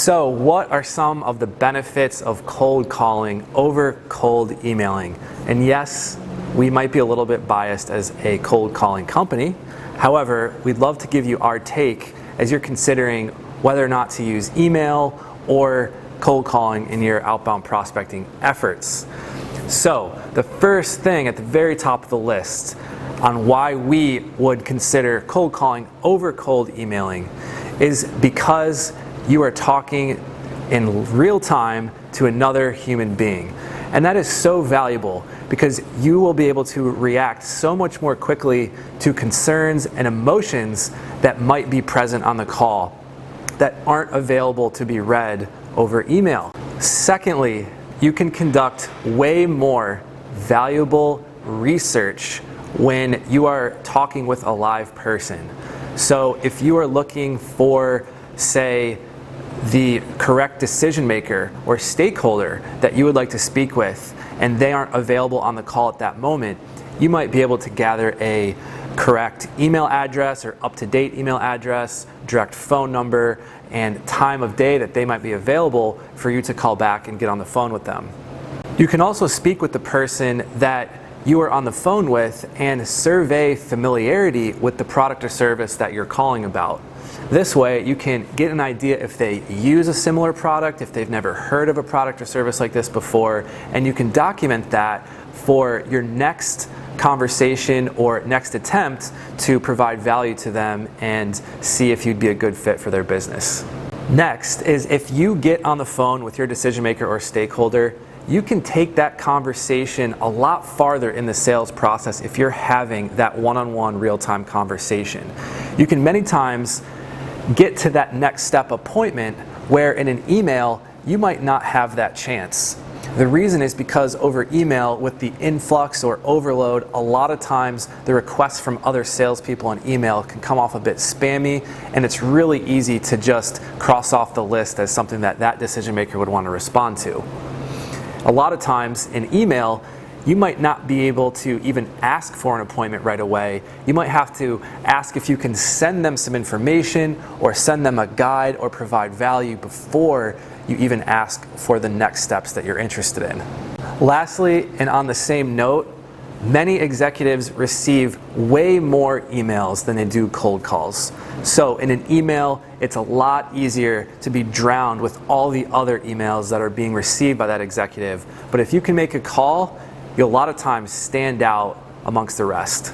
So what are some of the benefits of cold calling over cold emailing? And yes, we might be a little bit biased as a cold calling company. However, we'd love to give you our take as you're considering whether or not to use email or cold calling in your outbound prospecting efforts. So the first thing at the very top of the list on why we would consider cold calling over cold emailing is because you are talking in real time to another human being. And that is so valuable because you will be able to react so much more quickly to concerns and emotions that might be present on the call that aren't available to be read over email. Secondly, you can conduct way more valuable research when you are talking with a live person. So if you are looking for, say, the correct decision maker or stakeholder that you would like to speak with and they aren't available on the call at that moment, you might be able to gather a correct email address or up-to-date email address, direct phone number, and time of day that they might be available for you to call back and get on the phone with them. You can also speak with the person that you are on the phone with and survey familiarity with the product or service that you're calling about. This way you can get an idea if they use a similar product, if they've never heard of a product or service like this before, and you can document that for your next conversation or next attempt to provide value to them and see if you'd be a good fit for their business. Next is if you get on the phone with your decision maker or stakeholder, you can take that conversation a lot farther in the sales process if you're having that one-on-one real-time conversation. You can many times get to that next step appointment where in an email you might not have that chance. The reason is because over email with the influx or overload, a lot of times the requests from other salespeople on email can come off a bit spammy, and it's really easy to just cross off the list as something that that decision maker would want to respond to. A lot of times in email, you might not be able to even ask for an appointment right away. You might have to ask if you can send them some information or send them a guide or provide value before you even ask for the next steps that you're interested in. Lastly, and on the same note, many executives receive way more emails than they do cold calls. So in an email, it's a lot easier to be drowned with all the other emails that are being received by that executive. But if you can make a call, you'll a lot of times stand out amongst the rest.